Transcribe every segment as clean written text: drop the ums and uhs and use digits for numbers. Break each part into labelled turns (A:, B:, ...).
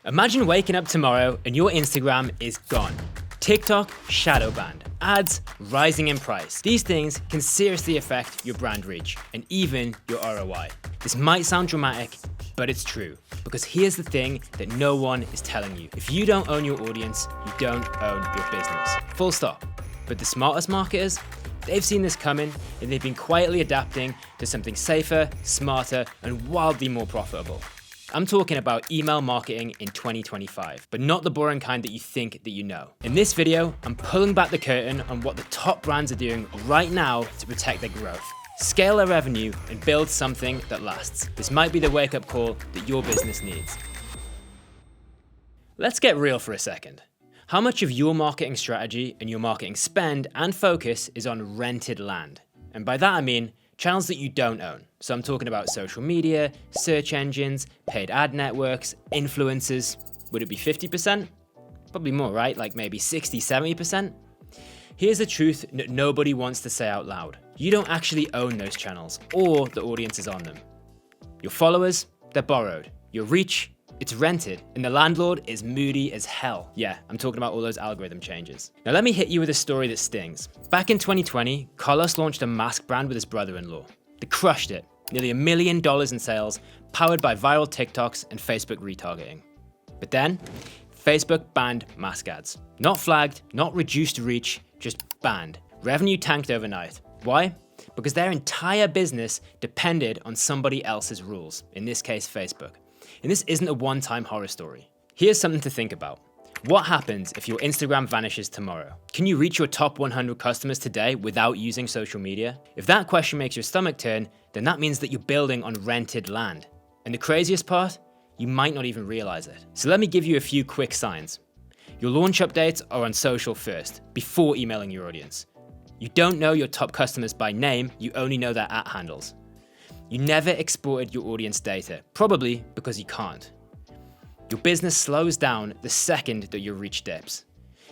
A: Imagine waking up tomorrow and your Instagram is gone. TikTok shadow banned, ads rising in price. These things can seriously affect your brand reach and even your ROI. This might sound dramatic, but it's true. Because here's the thing that no one is telling you. If you don't own your audience, you don't own your business. Full stop. But the smartest marketers, they've seen this coming and they've been quietly adapting to something safer, smarter, and wildly more profitable. I'm talking about email marketing in 2025, but not the boring kind that you think that you know. In this video, I'm pulling back the curtain on what the top brands are doing right now to protect their growth, scale their revenue, and build something that lasts. This might be the wake-up call that your business needs. Let's get real for a second. How much of your marketing strategy and your marketing spend and focus is on rented land? And by that I mean channels that you don't own. So I'm talking about social media, search engines, paid ad networks, influencers. Would it be 50%? Probably more, right? Like maybe 60, 70%? Here's the truth that nobody wants to say out loud. You don't actually own those channels or the audiences on them. Your followers, they're borrowed. Your reach, it's rented, and the landlord is moody as hell. Yeah, I'm talking about all those algorithm changes. Now let me hit you with a story that stings. Back in 2020, Carlos launched a mask brand with his brother-in-law. They crushed it. Nearly $1 million in sales, powered by viral TikToks and Facebook retargeting. But then, Facebook banned mask ads. Not flagged, not reduced reach, just banned. Revenue tanked overnight. Why? Because their entire business depended on somebody else's rules, in this case Facebook. And this isn't a one-time horror story. Here's something to think about. What happens if your Instagram vanishes tomorrow? Can you reach your top 100 customers today without using social media? If that question makes your stomach turn, then that means that you're building on rented land. And the craziest part? You might not even realize it. So let me give you a few quick signs. Your launch updates are on social first, before emailing your audience. You don't know your top customers by name, you only know their @handles. You never exported your audience data, probably because you can't. Your business slows down the second that your reach dips.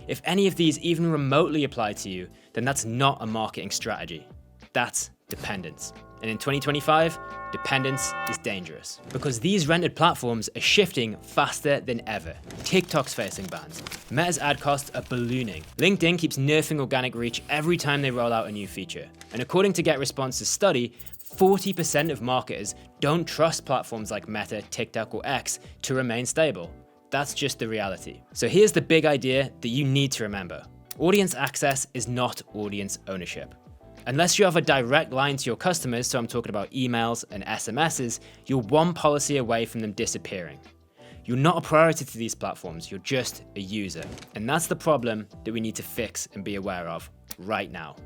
A: If any of these even remotely apply to you, then that's not a marketing strategy. That's dependence. And in 2025, dependence is dangerous. Because these rented platforms are shifting faster than ever. TikTok's facing bans. Meta's ad costs are ballooning. LinkedIn keeps nerfing organic reach every time they roll out a new feature. And according to GetResponse's study, 40% of marketers don't trust platforms like Meta, TikTok, or X to remain stable. That's just the reality. So here's the big idea that you need to remember. Audience access is not audience ownership. Unless you have a direct line to your customers, so I'm talking about emails and SMSs, you're one policy away from them disappearing. You're not a priority to these platforms, you're just a user. And that's the problem that we need to fix and be aware of right now.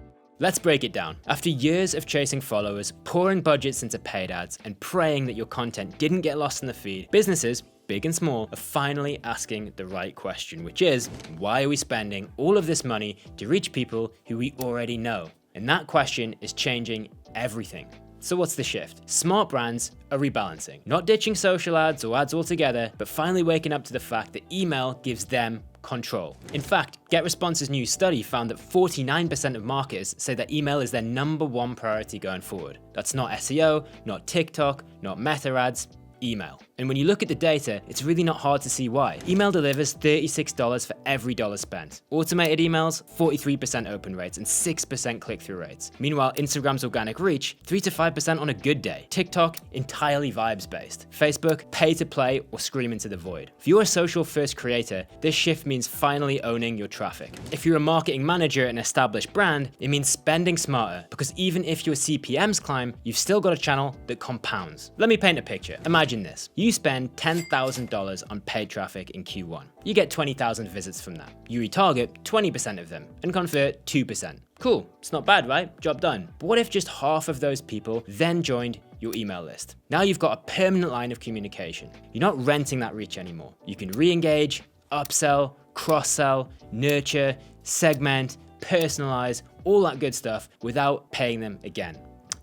A: Let's break it down. After years of chasing followers, pouring budgets into paid ads, and praying that your content didn't get lost in the feed, businesses, big and small, are finally asking the right question, which is, why are we spending all of this money to reach people who we already know? And that question is changing everything. So what's the shift? Smart brands are rebalancing, not ditching social ads or ads altogether, but finally waking up to the fact that email gives them control. In fact, GetResponse's new study found that 49% of marketers say that email is their #1 priority going forward. That's not SEO, not TikTok, not Meta ads, email. And when you look at the data, it's really not hard to see why. Email delivers $36 for every dollar spent. Automated emails, 43% open rates and 6% click-through rates. Meanwhile, Instagram's organic reach, 3 to 5% on a good day. TikTok, entirely vibes-based. Facebook, pay to play or scream into the void. If you're a social-first creator, this shift means finally owning your traffic. If you're a marketing manager at an established brand, it means spending smarter, because even if your CPMs climb, you've still got a channel that compounds. Let me paint a picture. Imagine this. You spend $10,000 on paid traffic in Q1. You get 20,000 visits from that. You retarget 20% of them and convert 2%. Cool, it's not bad, right? Job done. But what if just half of those people then joined your email list? Now you've got a permanent line of communication. You're not renting that reach anymore. You can re-engage, upsell, cross-sell, nurture, segment, personalize, all that good stuff without paying them again.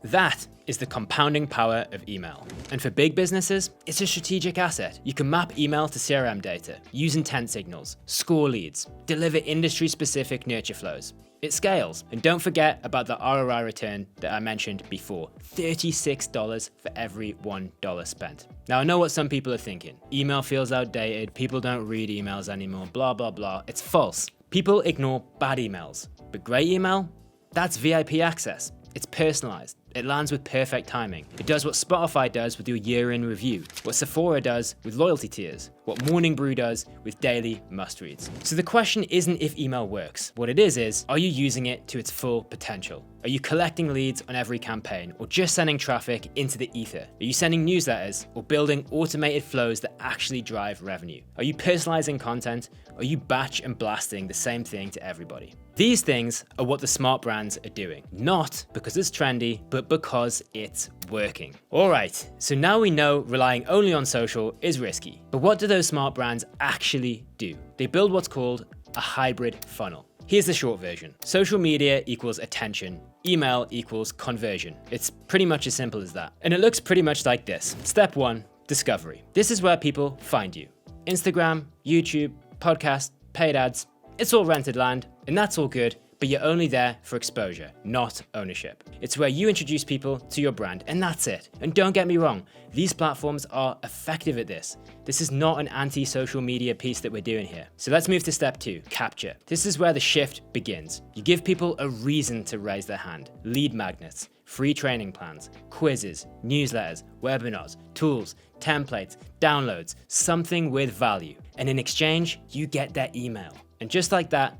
A: That is the compounding power of email. And for big businesses, it's a strategic asset. You can map email to CRM data, use intent signals, score leads, deliver industry-specific nurture flows. it scales. And don't forget about the ROI return that I mentioned before, $36 for every $1 spent. Now I know what some people are thinking. Email feels outdated, people don't read emails anymore, blah, blah, blah. It's false. People ignore bad emails, but great email, that's VIP access. It's personalized. It lands with perfect timing. It does what Spotify does with your year-in review, what Sephora does with loyalty tiers, what Morning Brew does with daily must-reads. So the question isn't if email works. What it is, are you using it to its full potential? Are you collecting leads on every campaign, or just sending traffic into the ether? Are you sending newsletters, or building automated flows that actually drive revenue? Are you personalizing content? Or are you batch and blasting the same thing to everybody? These things are what the smart brands are doing, not because it's trendy, but because it's working. All right, so now we know relying only on social is risky, but what do those smart brands actually do? They build what's called a hybrid funnel. Here's the short version. Social media equals attention, email equals conversion. It's pretty much as simple as that. And it looks pretty much like this. Step 1, discovery. This is where people find you. Instagram, YouTube, podcast, paid ads, it's all rented land, and that's all good, but you're only there for exposure, not ownership. It's where you introduce people to your brand, and that's it. And don't get me wrong, these platforms are effective at this. This is not an anti-social media piece that we're doing here. So let's move to step 2, capture. This is where the shift begins. You give people a reason to raise their hand. Lead magnets, free training plans, quizzes, newsletters, webinars, tools, templates, downloads, something with value. And in exchange, you get their email. And just like that,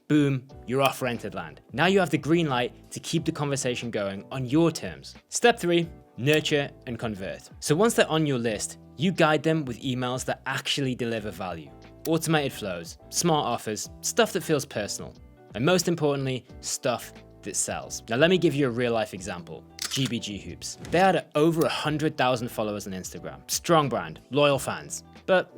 A: boom, you're off rented land. Now you have the green light to keep the conversation going on your terms. Step 3, nurture and convert. So once they're on your list, you guide them with emails that actually deliver value. Automated flows, smart offers, stuff that feels personal. And most importantly, stuff that sells. Now let me give you a real life example. GBG Hoops. They had over 100,000 followers on Instagram. Strong brand, loyal fans. But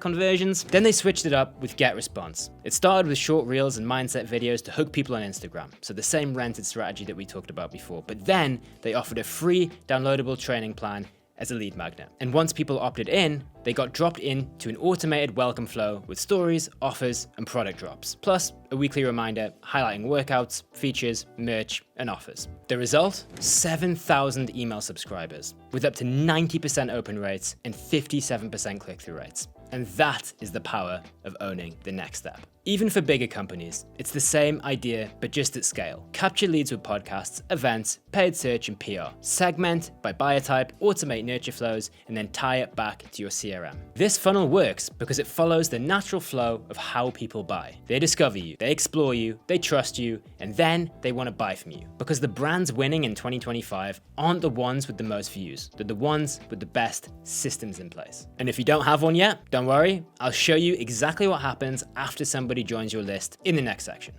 A: conversions. Then they switched it up with GetResponse. It started with short reels and mindset videos to hook people on Instagram, so the same rented strategy that we talked about before. But then they offered a free downloadable training plan as a lead magnet. And once people opted in, they got dropped into an automated welcome flow with stories, offers, and product drops, plus a weekly reminder highlighting workouts, features, merch, and offers. The result? 7,000 email subscribers, with up to 90% open rates and 57% click-through rates. And that is the power of owning the next step. Even for bigger companies, it's the same idea, but just at scale. Capture leads with podcasts, events, paid search, and PR. Segment by buyer type, automate nurture flows, and then tie it back to your CRM. This funnel works because it follows the natural flow of how people buy. They discover you, they explore you, they trust you, and then they want to buy from you. Because the brands winning in 2025 aren't the ones with the most views, they're the ones with the best systems in place. And if you don't have one yet, don't worry, I'll show you exactly what happens after somebody joins your list in the next section.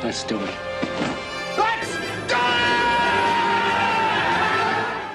B: Let's do it.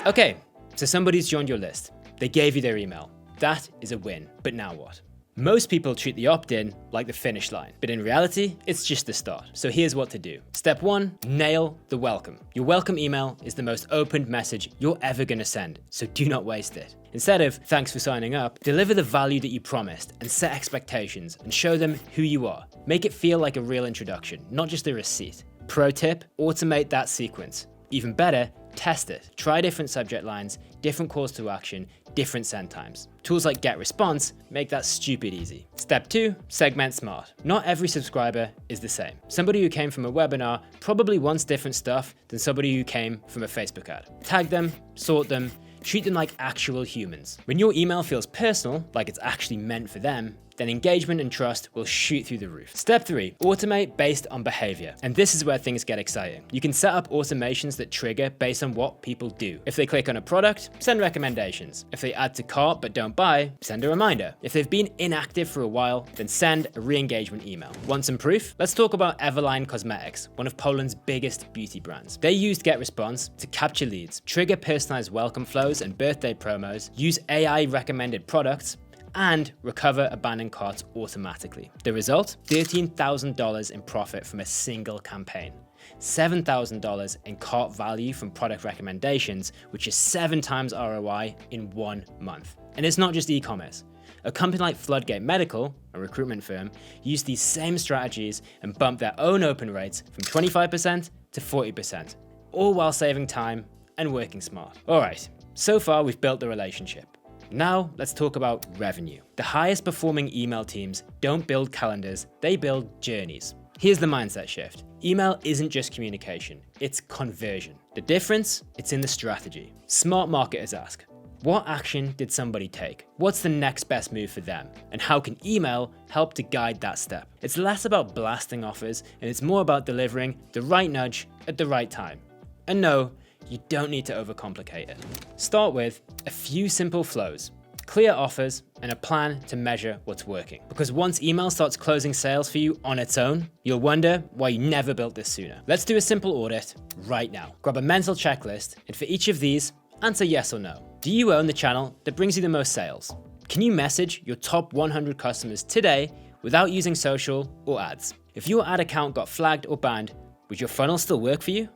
A: Okay, so somebody's joined your list. They gave you their email. That is a win, but now what? Most people treat the opt-in like the finish line, but in reality, it's just the start. So here's what to do. Step 1, nail the welcome. Your welcome email is the most opened message you're ever gonna send, so do not waste it. Instead of, thanks for signing up, deliver the value that you promised and set expectations and show them who you are. Make it feel like a real introduction, not just a receipt. Pro tip, automate that sequence. Even better, test it. Try different subject lines, different calls to action, different send times. Tools like GetResponse make that stupid easy. Step 2, segment smart. Not every subscriber is the same. Somebody who came from a webinar probably wants different stuff than somebody who came from a Facebook ad. Tag them, sort them, treat them like actual humans. When your email feels personal, like it's actually meant for them, then engagement and trust will shoot through the roof. Step 3, automate based on behavior. And this is where things get exciting. You can set up automations that trigger based on what people do. If they click on a product, send recommendations. If they add to cart but don't buy, send a reminder. If they've been inactive for a while, then send a re-engagement email. Want some proof? Let's talk about Eveline Cosmetics, one of Poland's biggest beauty brands. They used GetResponse to capture leads, trigger personalized welcome flows and birthday promos, use AI recommended products, and recover abandoned carts automatically. The result? $13,000 in profit from a single campaign. $7,000 in cart value from product recommendations, which is 7 times ROI in 1 month. And it's not just e-commerce. A company like FloodGate Medical, a recruitment firm, used these same strategies and bumped their own open rates from 25% to 40%, all while saving time and working smart. Alright, so far we've built the relationship. Now let's talk about revenue. The highest performing email teams don't build calendars, they build journeys. Here's the mindset shift. Email isn't just communication, it's conversion. The difference? It's in the strategy. Smart marketers ask, what action did somebody take? What's the next best move for them? And how can email help to guide that step? It's less about blasting offers and it's more about delivering the right nudge at the right time. And no, you don't need to overcomplicate it. Start with a few simple flows, clear offers, and a plan to measure what's working. Because once email starts closing sales for you on its own, you'll wonder why you never built this sooner. Let's do a simple audit right now. Grab a mental checklist, and for each of these, answer yes or no. Do you own the channel that brings you the most sales? Can you message your top 100 customers today without using social or ads? If your ad account got flagged or banned, would your funnel still work for you?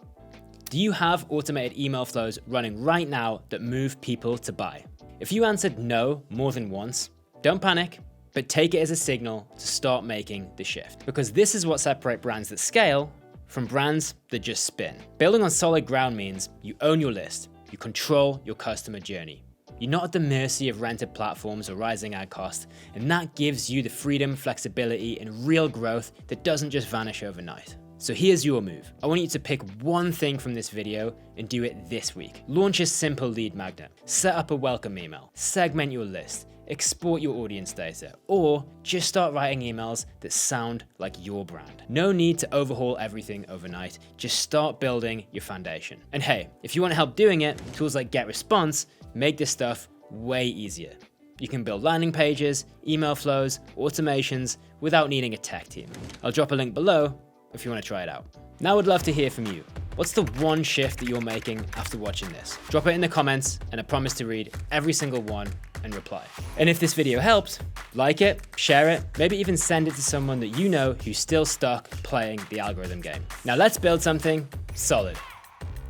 A: Do you have automated email flows running right now that move people to buy? If you answered no more than once, don't panic, but take it as a signal to start making the shift. Because this is what separates brands that scale from brands that just spin. Building on solid ground means you own your list, you control your customer journey. You're not at the mercy of rented platforms or rising ad costs, and that gives you the freedom, flexibility, and real growth that doesn't just vanish overnight. So here's your move. I want you to pick one thing from this video and do it this week. Launch a simple lead magnet, set up a welcome email, segment your list, export your audience data, or just start writing emails that sound like your brand. No need to overhaul everything overnight, just start building your foundation. And hey, if you want help doing it, tools like GetResponse make this stuff way easier. You can build landing pages, email flows, automations without needing a tech team. I'll drop a link below if you want to try it out. Now I'd love to hear from you. What's the one shift that you're making after watching this? Drop it in the comments and I promise to read every single one and reply. And if this video helped, like it, share it, maybe even send it to someone that you know who's still stuck playing the algorithm game. Now let's build something solid.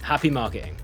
A: Happy marketing.